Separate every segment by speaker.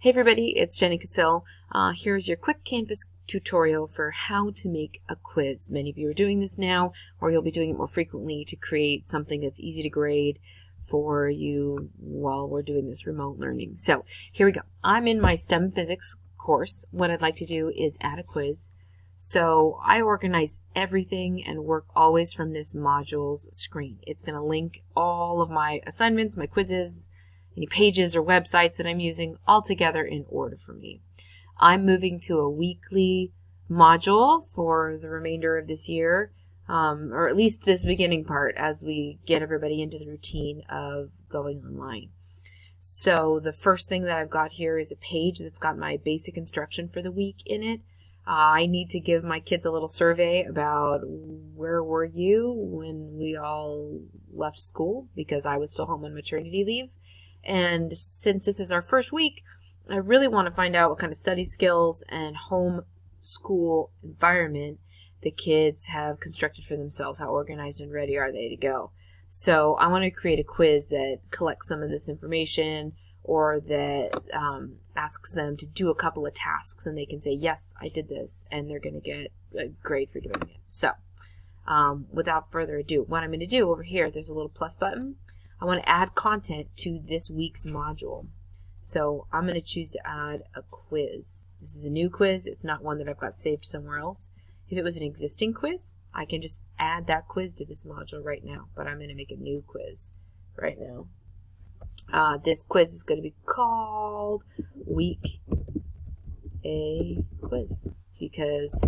Speaker 1: Hey everybody, it's Jenny Cassill. Here's your quick Canvas tutorial for how to make a quiz. Many of you are doing this now, or you'll be doing it more frequently to create something that's easy to grade for you while we're doing this remote learning. So here we go. I'm in my STEM Physics course. What I'd like to do is add a quiz. So I organize everything and work always from this modules screen. It's going to link all of my assignments, my quizzes, any pages or websites that I'm using all together in order for me. I'm moving to a weekly module for the remainder of this year, or at least this beginning part as we get everybody into the routine of going online. So the first thing that I've got here is a page that's got my basic instruction for the week in it. I need to give my kids a little survey about where were you when we all left school, because I was still home on maternity leave. And since this is our first week, I really want to find out what kind of study skills and home school environment the kids have constructed for themselves. How organized and ready are they to go? So I want to create a quiz that collects some of this information, or that asks them to do a couple of tasks and they can say, yes, I did this, and they're going to get a grade for doing it. So without further ado, what I'm going to do over here, there's a little plus button. I want to add content to this week's module. So I'm going to choose to add a quiz. This is a new quiz. It's not one that I've got saved somewhere else. If it was an existing quiz, I can just add that quiz to this module right now. But I'm going to make a new quiz right now. This quiz is going to be called Week A Quiz, because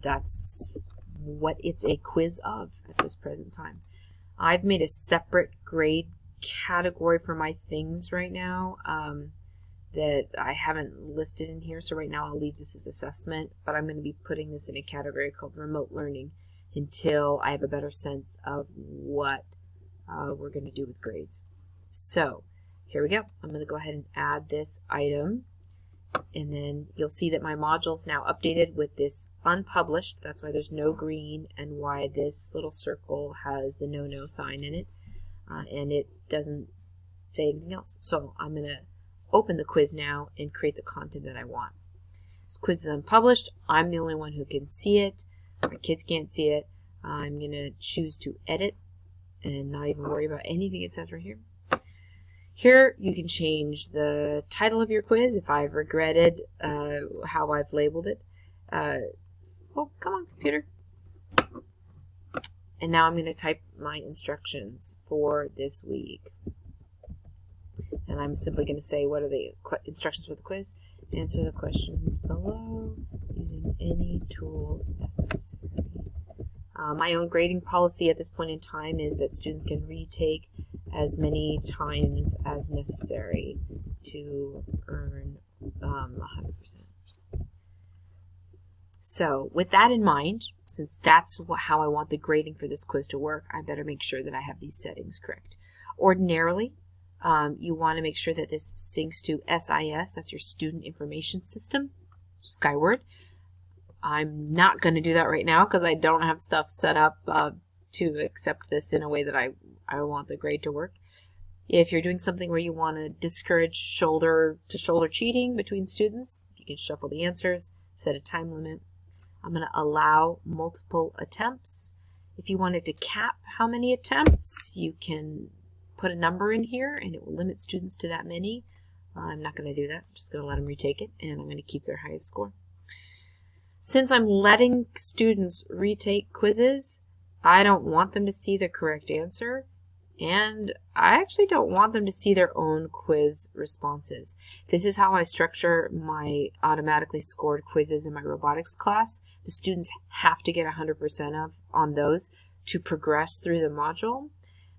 Speaker 1: that's what it's a quiz of at this present time. I've made a separate grade category for my things right now that I haven't listed in here. So right now I'll leave this as assessment, but I'm going to be putting this in a category called remote learning until I have a better sense of what we're going to do with grades. So here we go. I'm going to go ahead and add this item. And then you'll see that my module's now updated with this unpublished. That's why there's no green, and why this little circle has the no sign in it. And it doesn't say anything else. So I'm going to open the quiz now and create the content that I want. This quiz is unpublished. I'm the only one who can see it. My kids can't see it. I'm going to choose to edit and not even worry about anything it says right here. Here you can change the title of your quiz if I've regretted how I've labeled it. Oh, come on, computer. And now I'm going to type my instructions for this week. And I'm simply going to say, what are the instructions for the quiz? Answer the questions below using any tools necessary. My own grading policy at this point in time is that students can retake as many times as necessary to earn 100%. So with that in mind, since that's how I want the grading for this quiz to work, I better make sure that I have these settings correct. Ordinarily, you want to make sure that this syncs to SIS, that's your Student Information System, Skyward. I'm not going to do that right now because I don't have stuff set up to accept this in a way that I want the grade to work. If you're doing something where you want to discourage shoulder-to-shoulder cheating between students, you can shuffle the answers, set a time limit. I'm going to allow multiple attempts. If you wanted to cap how many attempts, you can put a number in here and it will limit students to that many. I'm not going to do that. I'm just going to let them retake it, and I'm going to keep their highest score. Since I'm letting students retake quizzes, I don't want them to see the correct answer, and I actually don't want them to see their own quiz responses. This is how I structure my automatically scored quizzes in my robotics class. The students have to get 100% on those to progress through the module.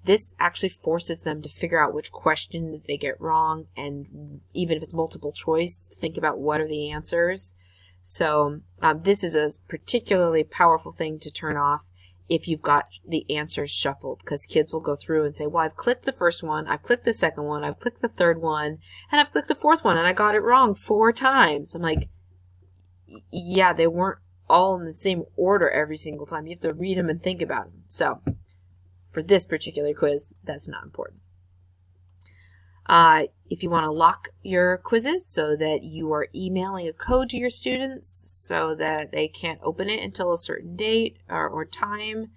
Speaker 1: This actually forces them to figure out which question that they get wrong, and even if it's multiple choice, think about what are the answers. So this is a particularly powerful thing to turn off if you've got the answers shuffled, because kids will go through and say, well, I've clicked the first one, I've clicked the second one, I've clicked the third one, and I've clicked the fourth one, and I got it wrong 4 times. I'm like, yeah, they weren't all in the same order every single time. You have to read them and think about them. So for this particular quiz, that's not important. If you want to lock your quizzes so that you are emailing a code to your students so that they can't open it until a certain date or time,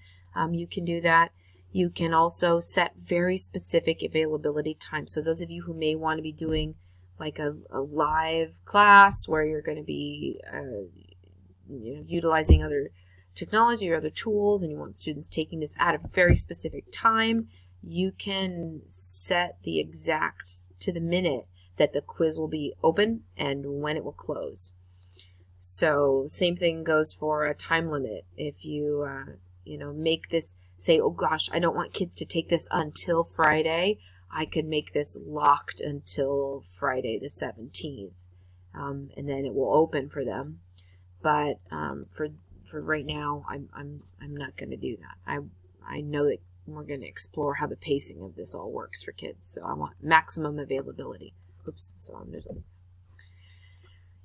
Speaker 1: you can do that. You can also set very specific availability times. So those of you who may want to be doing like a live class where you're going to be utilizing other technology or other tools, and you want students taking this at a very specific time, you can set the exact to the minute that the quiz will be open and when it will close. So same thing goes for a time limit. If you make this, say, oh gosh, I don't want kids to take this until Friday, I could make this locked until Friday the 17th, and then it will open for them. But for right now, I'm not going to do that. I know that we're going to explore how the pacing of this all works for kids. So I want maximum availability. Oops, so I'm going to.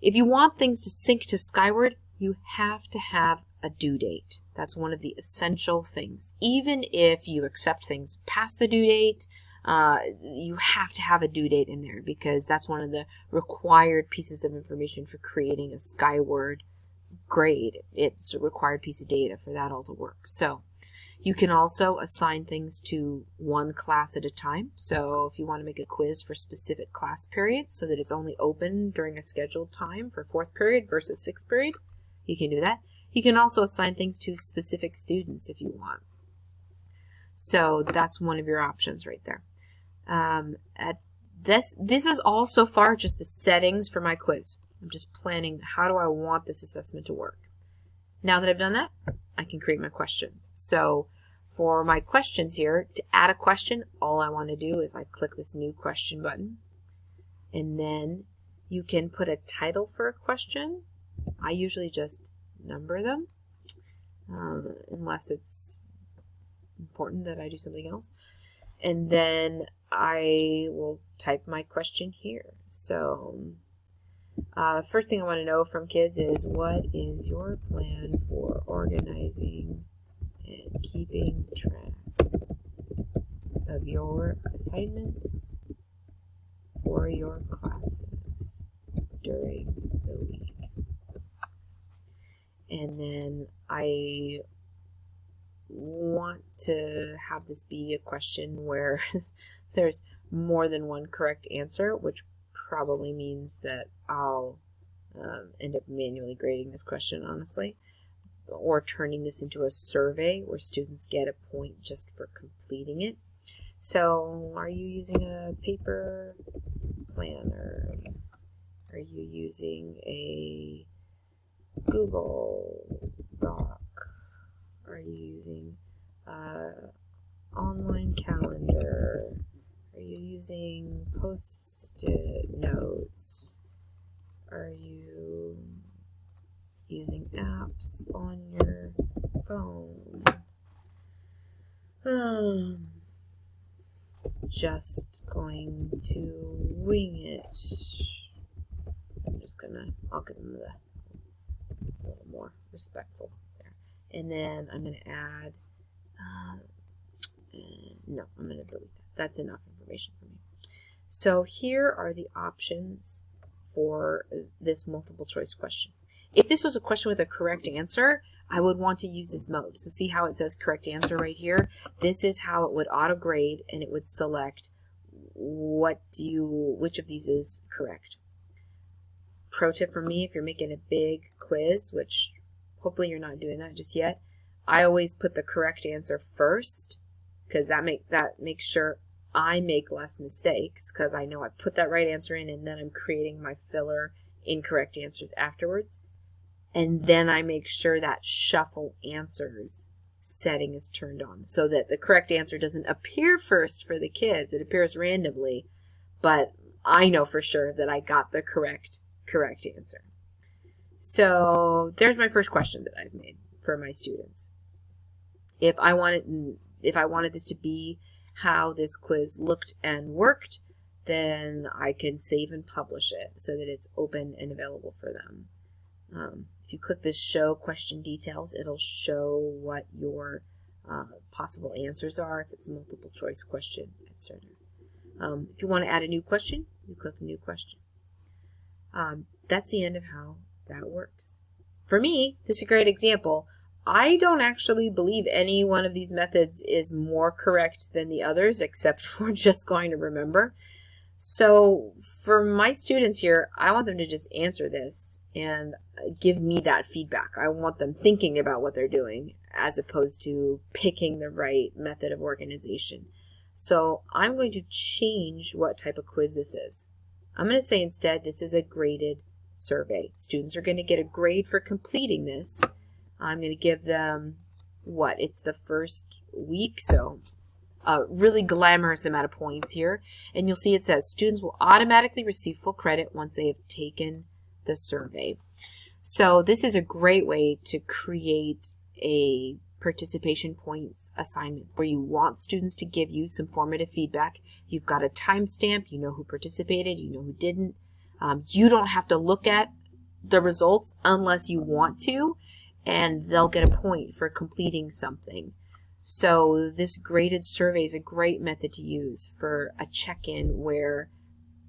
Speaker 1: If you want things to sync to Skyward, you have to have a due date. That's one of the essential things. Even if you accept things past the due date, you have to have a due date in there because that's one of the required pieces of information for creating a Skyward grade. It's a required piece of data for that all to work. So you can also assign things to one class at a time. So if you want to make a quiz for specific class periods so that it's only open during a scheduled time for 4th period versus 6th period, you can do that. You can also assign things to specific students if you want. So that's one of your options right there. This is all so far just the settings for my quiz. I'm just planning how do I want this assessment to work. Now that I've done that, I can create my questions. So for my questions here, to add a question, all I want to do is I click this new question button, and then you can put a title for a question. I usually just number them, unless it's important that I do something else. And then I will type my question here. So the first thing I want to know from kids is, what is your plan for organizing and keeping track of your assignments for your classes during the week? And then I want to have this be a question where there's more than one correct answer, which probably means that I'll end up manually grading this question, honestly, or turning this into a survey where students get a point just for completing it. So are you using a paper planner? Are you using a Google Doc? Are you using an online calendar? Are you using Post-it notes? Are you using apps on your phone? Just going to wing it. I'll give them a little more respectful there. And then I'm going to add, no, I'm going to delete that. That's enough information for me. So here are the options for this multiple choice question. If this was a question with a correct answer, I would want to use this mode. So see how it says correct answer right here? This is how it would auto grade, and it would select which of these is correct. Pro tip from me, if you're making a big quiz, which hopefully you're not doing that just yet, I always put the correct answer first, because that makes sure I make less mistakes, because I know I put that right answer in, and then I'm creating my filler incorrect answers afterwards. And then I make sure that shuffle answers setting is turned on, so that the correct answer doesn't appear first for the kids. It appears randomly, but I know for sure that I got the correct answer. So there's my first question that I've made for my students. If I wanted this to be how this quiz looked and worked, then I can save and publish it so that it's open and available for them. If you click this show question details, it'll show what your possible answers are, if it's a multiple choice question, etc. If you want to add a new question, you click New Question. That's the end of how that works. For me, this is a great example. I don't actually believe any one of these methods is more correct than the others, except for just going to remember. So for my students here, I want them to just answer this and give me that feedback. I want them thinking about what they're doing as opposed to picking the right method of organization. So I'm going to change what type of quiz this is. I'm going to say instead this is a graded survey. Students are going to get a grade for completing this. I'm going to give them, it's the first week, so a really glamorous amount of points here. And you'll see it says students will automatically receive full credit once they have taken the survey. So this is a great way to create a participation points assignment where you want students to give you some formative feedback. You've got a timestamp, you know who participated, you know who didn't. You don't have to look at the results unless you want to, and they'll get a point for completing something. So this graded survey is a great method to use for a check-in where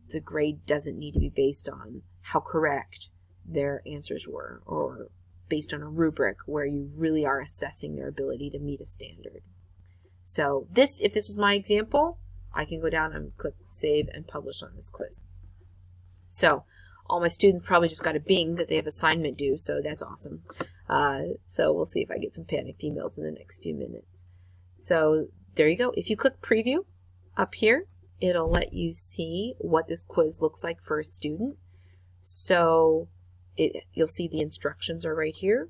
Speaker 1: the grade doesn't need to be based on how correct their answers were, or based on a rubric where you really are assessing their ability to meet a standard. So if this was my example, I can go down and click Save and Publish on this quiz. So all my students probably just got a bing that they have assignment due, so that's awesome. So we'll see if I get some panicked emails in the next few minutes. So there you go. If you click Preview up here, it'll let you see what this quiz looks like for a student. So you'll see the instructions are right here,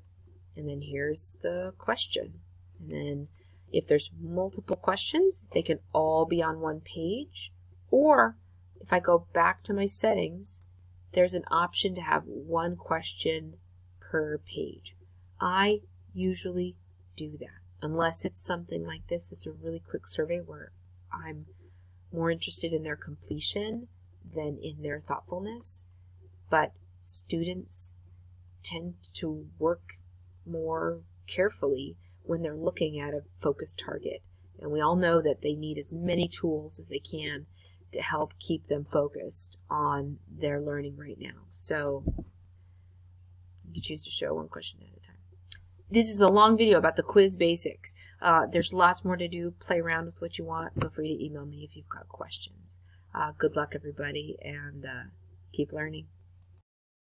Speaker 1: and then here's the question. And then if there's multiple questions, they can all be on one page. Or if I go back to my settings, there's an option to have one question per page. I usually do that, unless it's something like this. It's a really quick survey where I'm more interested in their completion than in their thoughtfulness. But students tend to work more carefully when they're looking at a focused target. And we all know that they need as many tools as they can to help keep them focused on their learning right now. So you choose to show one question at a time. This is a long video about the quiz basics. There's lots more to do. Play around with what you want. Feel free to email me if you've got questions. Good luck, everybody, and keep learning.